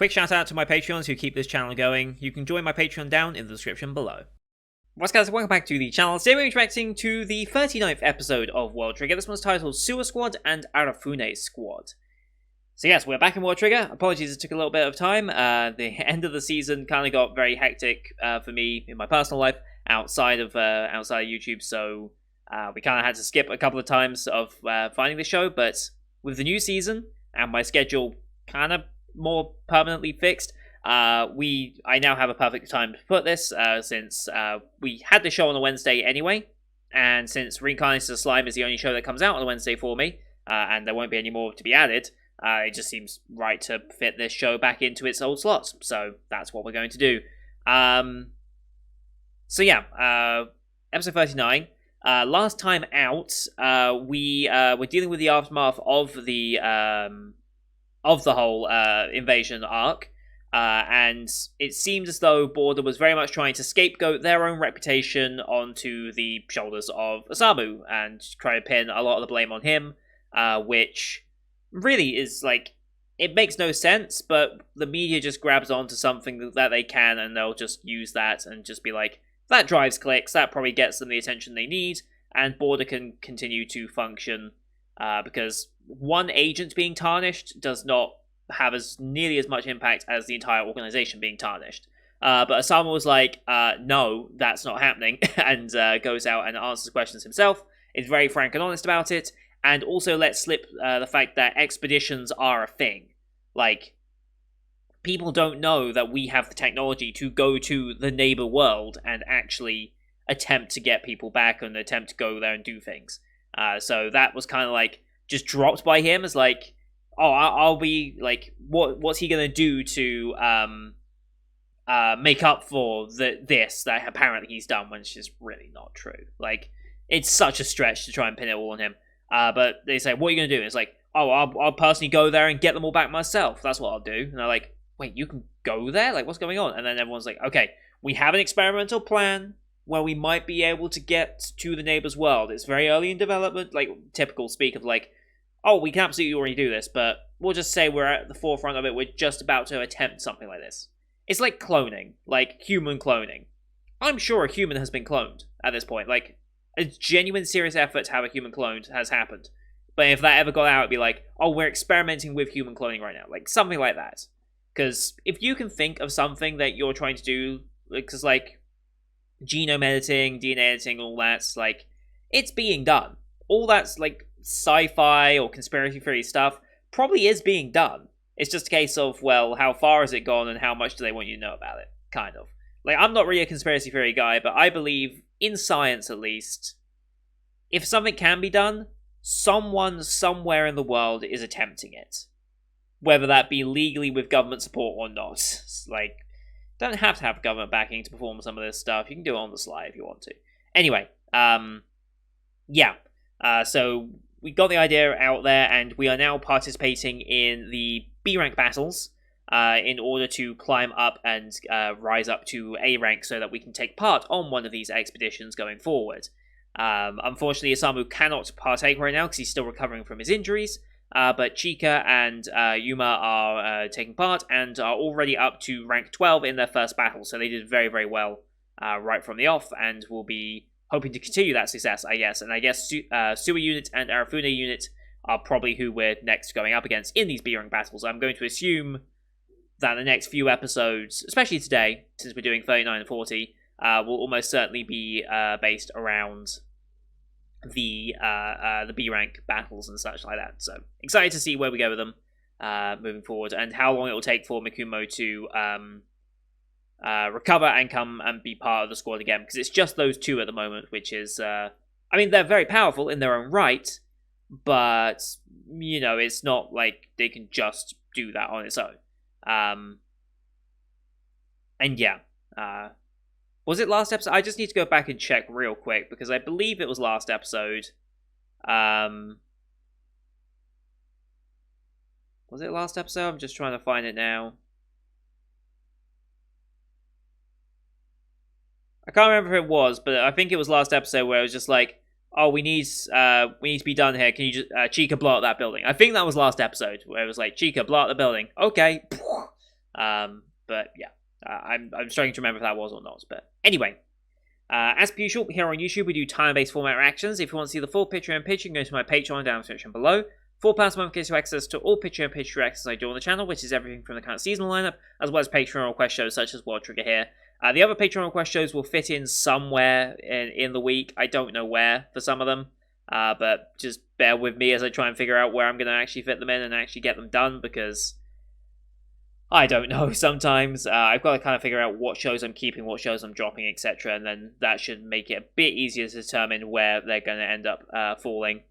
Quick shout out to my Patreons who keep this channel going. You can join my Patreon down in the description below. What's guys, welcome back to the channel. Today we're reacting to the 39th episode of World Trigger. This one's titled Sewer Squad and Arafune Squad. So yes, we're back in World Trigger. Apologies it took a little bit of time. The end of the season kind of got very hectic for me in my personal life outside of YouTube, so we kind of had to skip a couple of times of finding the show, but with the new season and my schedule kind of more permanently fixed, I now have a perfect time to put this, since we had the show on a Wednesday anyway, and since Reincarnated as Slime is the only show that comes out on a Wednesday for me, and there won't be any more to be added, it just seems right to fit this show back into its old slots, so that's what we're going to do. So yeah, episode 39. Last time out, we were dealing with the aftermath of the whole invasion arc, and it seemed as though Border was very much trying to scapegoat their own reputation onto the shoulders of Osamu and try to pin a lot of the blame on him, which really is like, it makes no sense, but the media just grabs onto something that they can and they'll just use that and just be like, that drives clicks, that probably gets them the attention they need, and Border can continue to function, because one agent being tarnished does not have nearly as much impact as the entire organization being tarnished. But Osamu was like, no, that's not happening, and goes out and answers questions himself, is very frank and honest about it, and also lets slip the fact that expeditions are a thing. Like, people don't know that we have the technology to go to the neighbor world and actually attempt to get people back and attempt to go there and do things. So that was kind of like just dropped by him as like, oh, I'll be like, what's he gonna do to make up for this that apparently he's done, when it's just really not true. Like, it's such a stretch to try and pin it all on him. But they say, what are you gonna do? And it's like, oh, I'll personally go there and get them all back myself. That's what I'll do. And they're like, wait, you can go there? Like, what's going on? And then everyone's like, okay, we have an experimental plan where we might be able to get to the neighbor's world. It's very early in development, like typical speak of like, oh, we can absolutely already do this, but we'll just say we're at the forefront of it. We're just about to attempt something like this. It's like cloning, like human cloning. I'm sure a human has been cloned at this point. Like, a genuine serious effort to have a human cloned has happened. But if that ever got out, it'd be like, oh, we're experimenting with human cloning right now. Like, something like that. Because if you can think of something that you're trying to do, because, like, genome editing, DNA editing, all that's, like, it's being done. All that's, like, sci-fi or conspiracy theory stuff probably is being done. It's just a case of, well, how far has it gone and how much do they want you to know about it? Kind of. Like, I'm not really a conspiracy theory guy, but I believe, in science at least, if something can be done, someone somewhere in the world is attempting it. Whether that be legally with government support or not. Like, don't have to have government backing to perform some of this stuff. You can do it on the sly if you want to. Anyway, yeah. So we got the idea out there, and we are now participating in the B rank battles in order to climb up and rise up to A rank so that we can take part on one of these expeditions going forward. Unfortunately, Osamu cannot partake right now because he's still recovering from his injuries, but Chika and Yuma are taking part and are already up to rank 12 in their first battle, so they did very, very well right from the off, and will be hoping to continue that success, I guess. And I guess Sewer Unit and Arafune Unit are probably who we're next going up against in these B-rank battles. I'm going to assume that the next few episodes, especially today, since we're doing 39 and 40, will almost certainly be based around the B-rank battles and such like that. So, excited to see where we go with them moving forward, and how long it will take for Mikumo to recover and come and be part of the squad again, because it's just those two at the moment, which is, I mean, they're very powerful in their own right, but, you know, it's not like they can just do that on its own. And yeah, was it last episode? I just need to go back and check real quick, because I believe it was last episode. Was it last episode? I'm just trying to find it now. I can't remember if it was, but I think it was last episode where it was just like, oh, we need to be done here. Can you just, Chica, blow up that building? I think that was last episode, where it was like, Chica, blow up the building. Okay. But yeah, I'm struggling to remember if that was or not. But anyway, as per usual, here on YouTube, we do time-based format reactions. If you want to see the full picture in pitch, you can go to my Patreon down in the description below. £4 a month gives you access to all picture in pitch reactions I do on the channel, which is everything from the current seasonal lineup, as well as Patreon request shows such as World Trigger here. The other Patreon request shows will fit in somewhere in the week. I don't know where for some of them, but just bear with me as I try and figure out where I'm going to actually fit them in and actually get them done, because I don't know. Sometimes I've got to kind of figure out what shows I'm keeping, what shows I'm dropping, etc. And then that should make it a bit easier to determine where they're going to end up falling.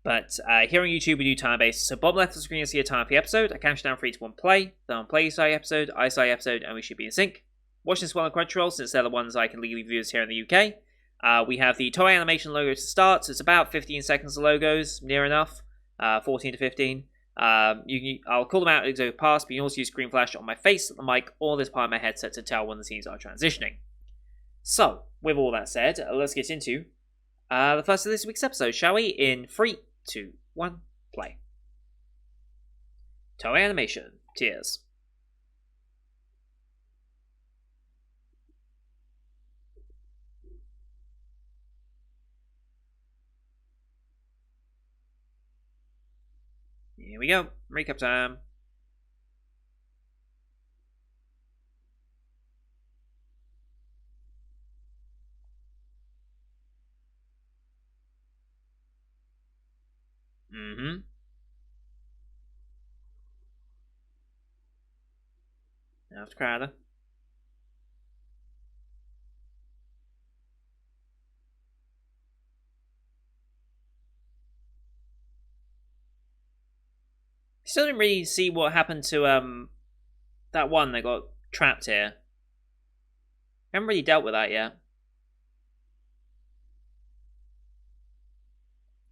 But here on YouTube, we do time-based. So bottom left of the screen, you'll see a time for the episode. I count down for each one play. Then on play side episode, I side episode, and we should be in sync. Watch this one on Crunchyroll, since they're the ones I can legally view here in the UK. We have the Toei Animation logo to start. So it's about 15 seconds of logos, near enough. 14 to 15. I'll call them out as they go past, but you can also use screen flash on my face, the mic, or this part of my headset to tell when the scenes are transitioning. So, with all that said, let's get into the first of this week's episode, shall we? In 3, 2, 1, play. Toei Animation, Tears. Here we go. Recap time. Mm-hmm. After Crowder. Still didn't really see what happened to that one that got trapped here. I haven't really dealt with that yet.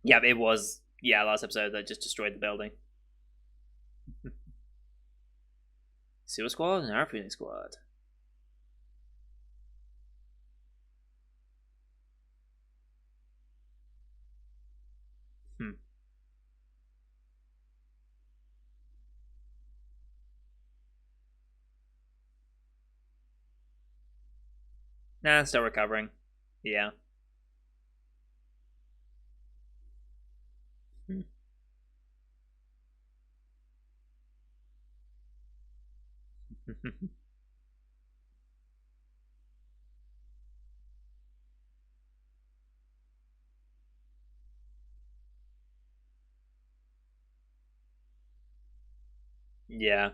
Yeah, it was last episode that just destroyed the building. Sewer Squad and Harpoon Squad. Nah, still recovering. Yeah. Yeah.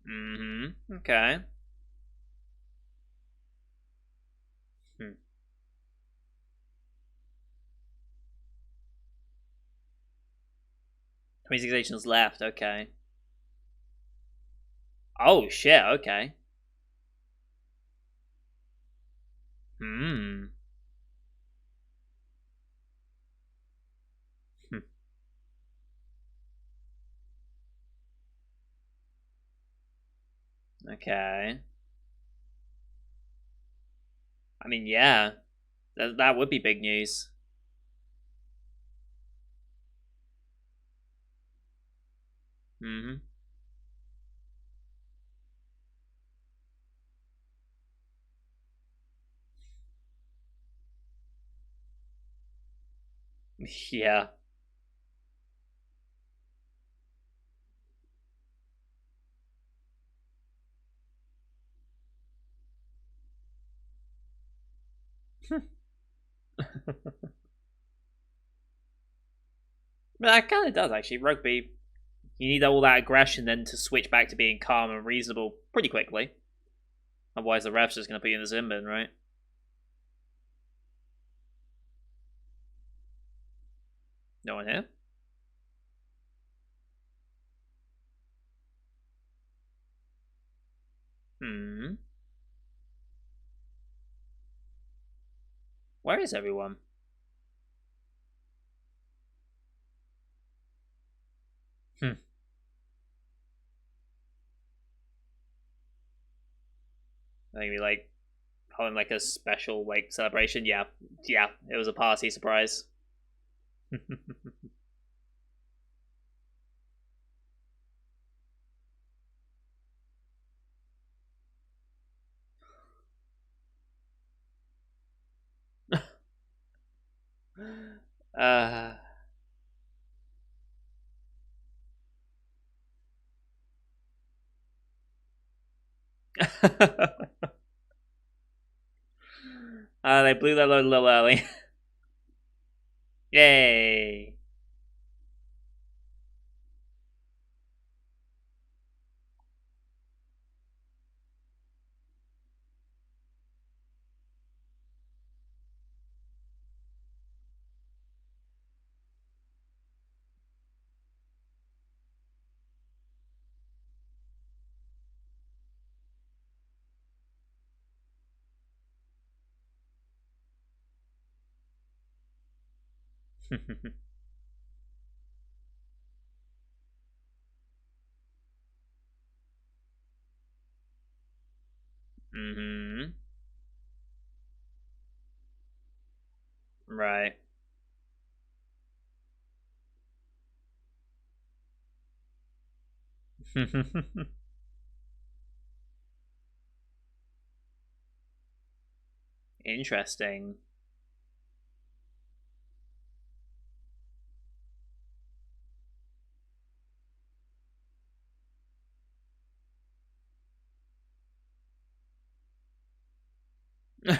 Mm-hmm. Okay. Hmm. 26 agents left, okay. Oh, shit, okay. Hmm. Hmm. Okay. I mean, yeah. That would be big news. Mm-hmm. Yeah. But that kind of does, actually. Rugby, you need all that aggression then to switch back to being calm and reasonable pretty quickly. Otherwise, the ref's just going to put you in the sin bin, right? No one here? Hmm. Where is everyone? Hmm. Maybe like having like a special like celebration. Yeah, yeah, it was a party surprise. uh, they blew their load a little early. Yay! Mm-hmm. Right. Interesting. uh,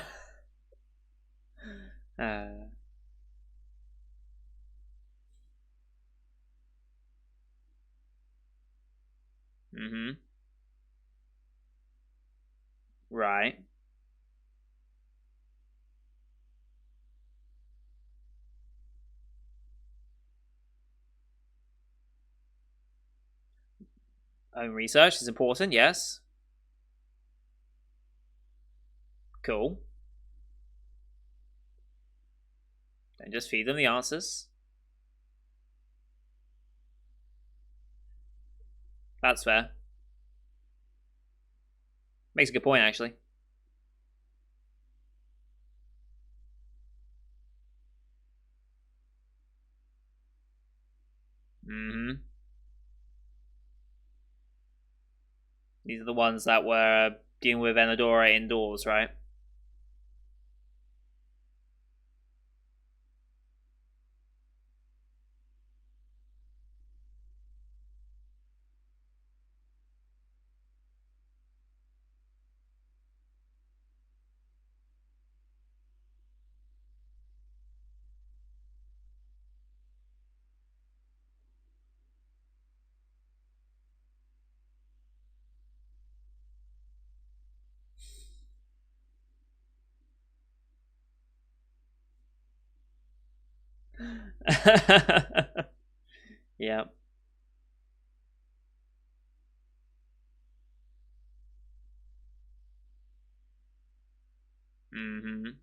mm-hmm. Right. Own research is important, yes. Cool. Then just feed them the answers. That's fair. Makes a good point, actually. Mm-hmm. These are the ones that were dealing with Enadora indoors, right? Yeah. Mm-hmm.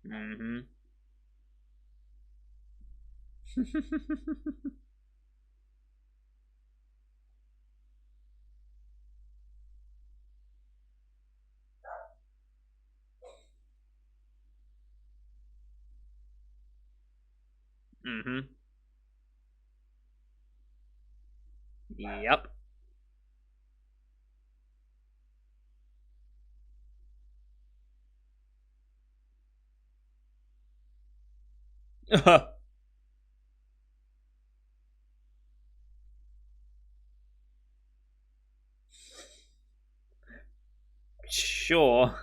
Mm-hmm. Mm-hmm. Yep. Sure.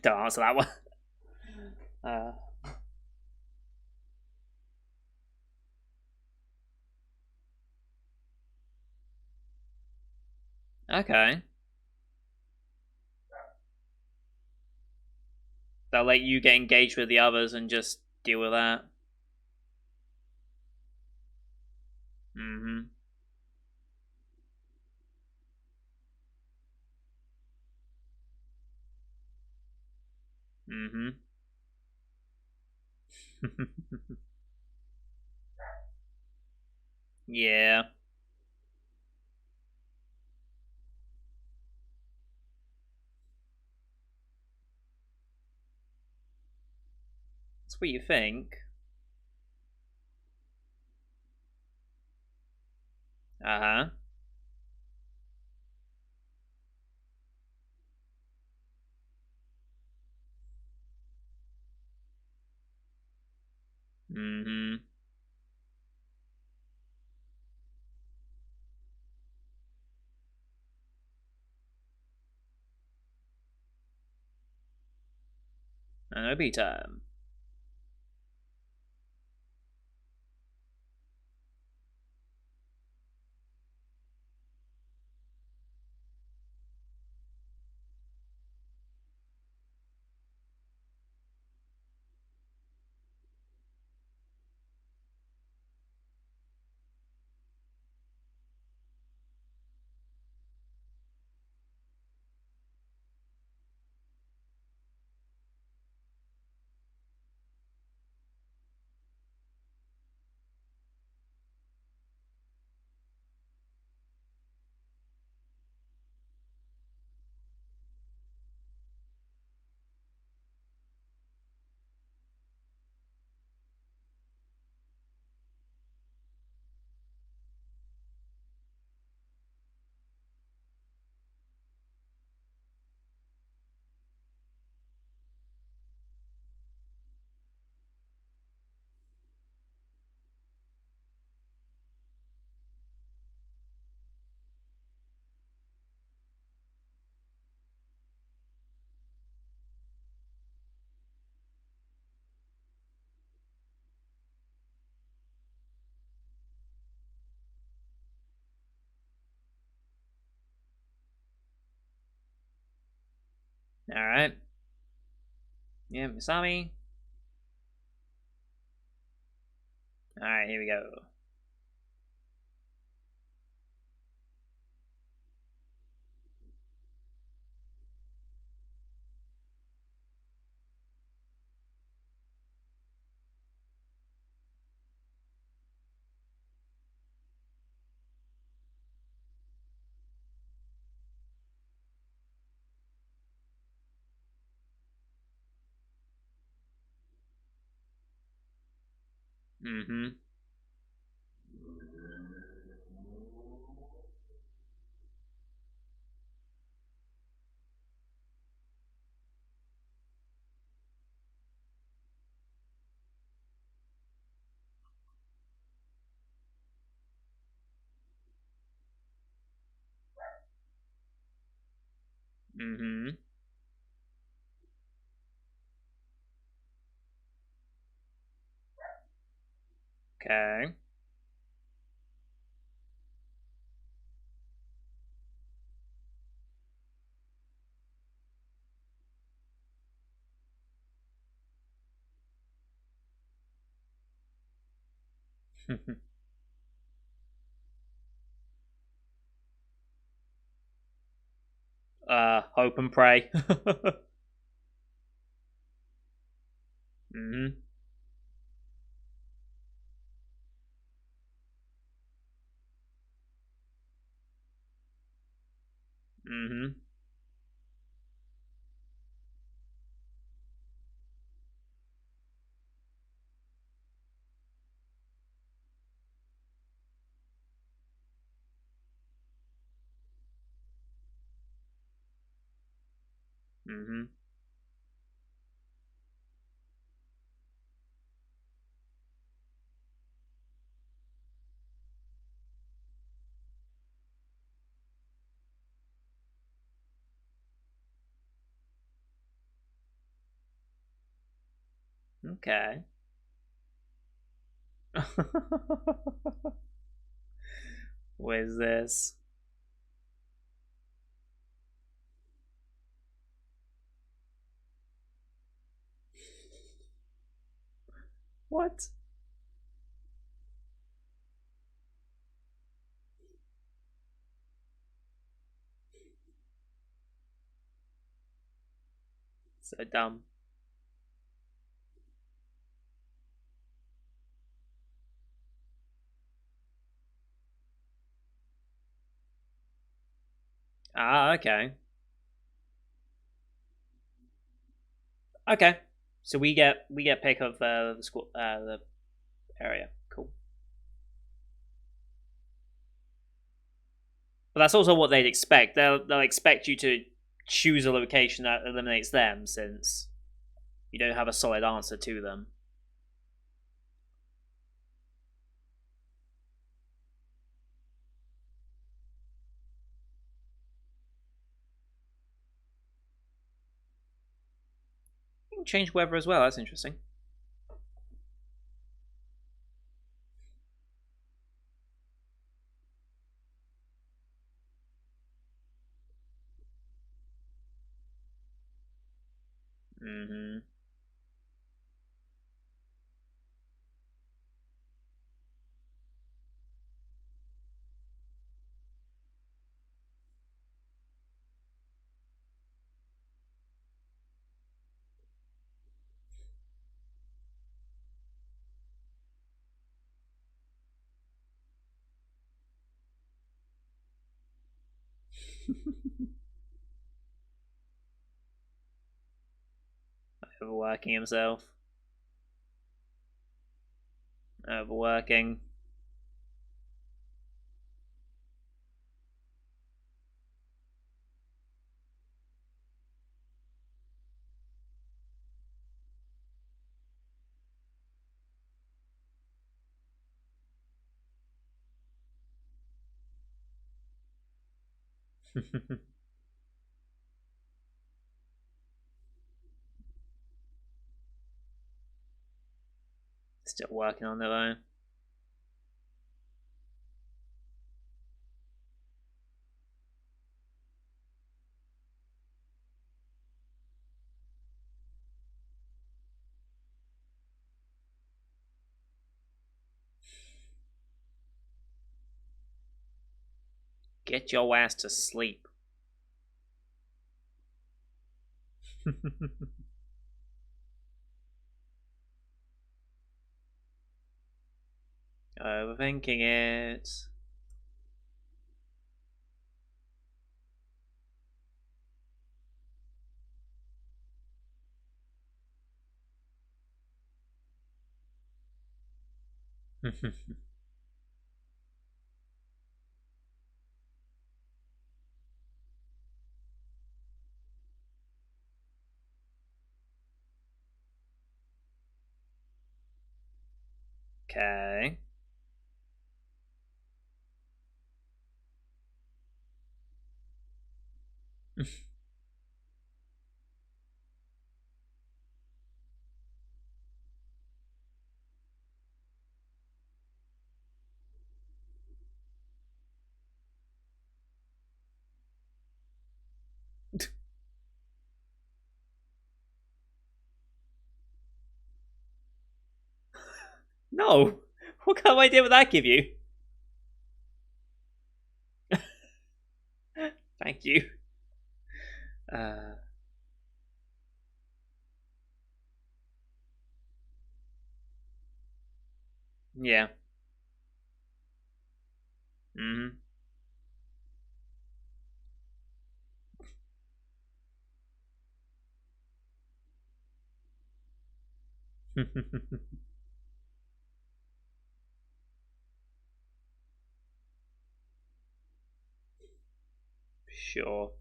Don't answer that one. Uh, okay. They'll let you get engaged with the others and just deal with that. Mm-hmm. Mm-hmm. Yeah. That's what you think. Uh-huh. Mm-hmm. And it'll be time. Alright. Yeah, Misami. Alright, here we go. Mm-hmm. Mm-hmm. Okay. Hope and pray. Mm-hmm. Mm-hmm. Mm-hmm. Okay. What is this? What? So dumb. Ah, okay. Okay. So we get pick of the school the area. Cool. But that's also what they'd expect. They'll expect you to choose a location that eliminates them, since you don't have a solid answer to them. You can change weather as well. That's interesting. Mm-hmm. Overworking himself. Overworking. Still working on their own. Get your ass to sleep. Overthinking it. Okay. No. What kind of idea would that give you? Thank you. Uh, yeah. Mm-hmm. Sure.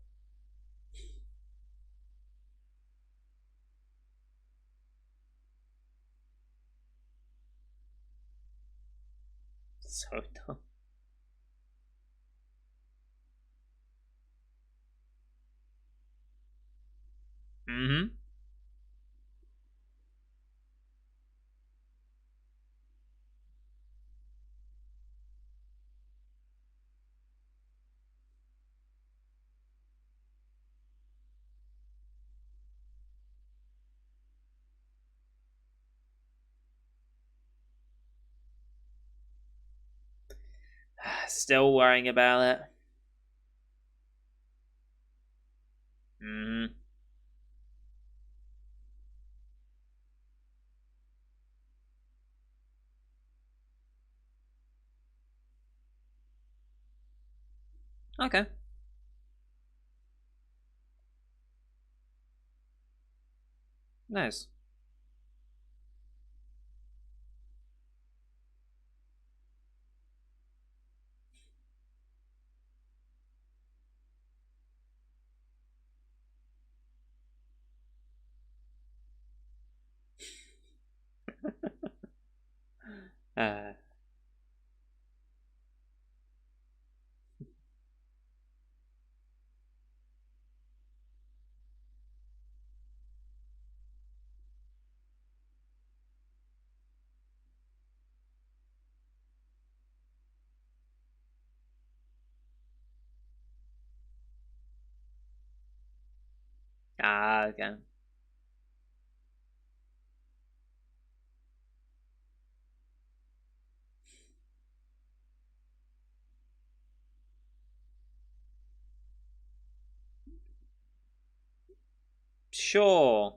So dumb. Mm-hmm. Still worrying about it. Mm-hmm. Okay. Nice. Uh, okay. Sure.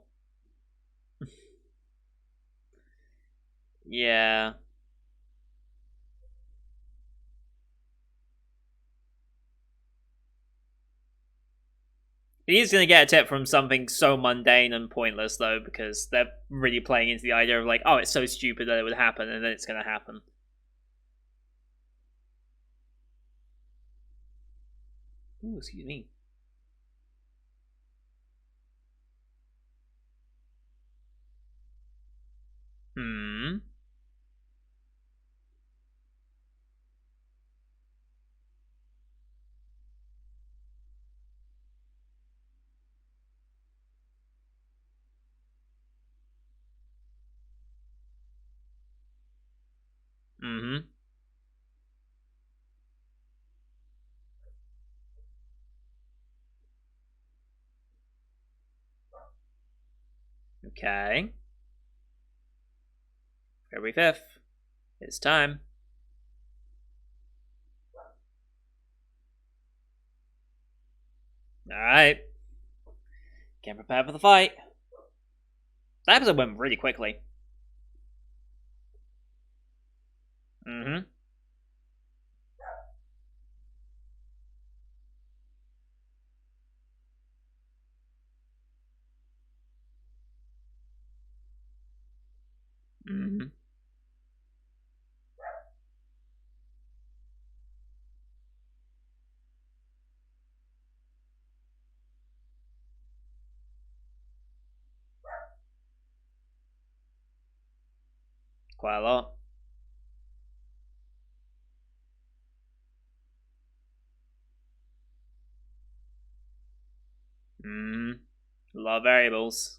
Yeah. He's going to get a tip from something so mundane and pointless, though, because they're really playing into the idea of, like, oh, it's so stupid that it would happen, and then it's going to happen. Ooh, excuse me. Hmm. Mm-hmm. Okay. February 5th. It's time. Alright. Get prepared for the fight. That episode went really quickly. Mm-hmm. Mm-hmm. Quite a lot. Mm-hmm. A lot of variables.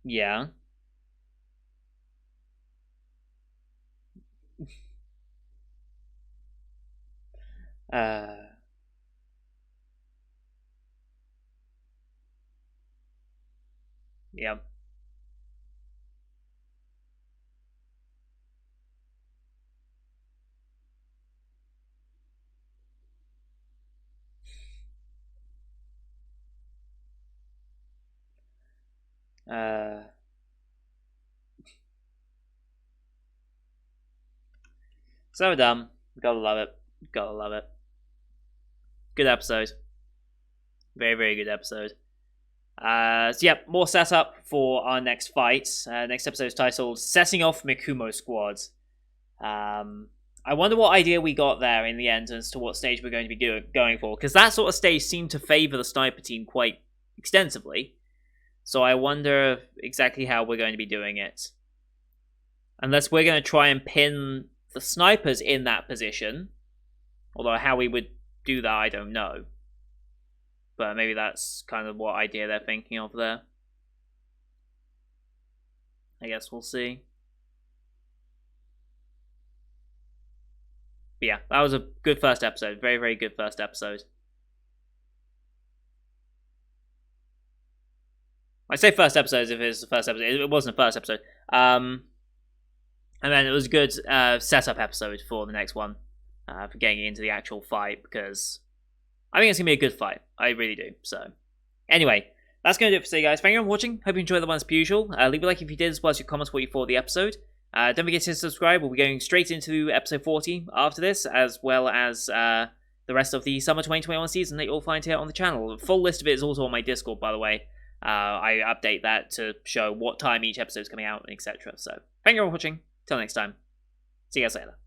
Yeah. Uh... Yep. Uh... So dumb. Gotta love it. Gotta love it. Good episode. Very, very good episode. So yeah, more setup for our next fight. Next episode is titled "Setting Off Mikumo Squad." I wonder what idea we got there in the end as to what stage we're going to be going for, because that sort of stage seemed to favor the sniper team quite extensively. So I wonder exactly how we're going to be doing it. Unless we're going to try and pin the snipers in that position, although how we would do that, I don't know. But maybe that's kind of what idea they're thinking of there. I guess we'll see. But yeah, that was a good first episode. Very, very good first episode. I say first episode if it's the first episode. It wasn't the first episode. And then it was a good setup episode for the next one, for getting into the actual fight, because I think it's going to be a good fight. I really do. So, anyway, that's going to do it for today, guys. Thank you for watching. Hope you enjoyed the one as per usual. Leave a like if you did, as well as your comments what you thought of the episode. Don't forget to subscribe. We'll be going straight into episode 40 after this, as well as the rest of the Summer 2021 season that you'll find here on the channel. The full list of it is also on my Discord, by the way. I update that to show what time each episode is coming out, etc. So, thank you for watching. Till next time. See you guys later.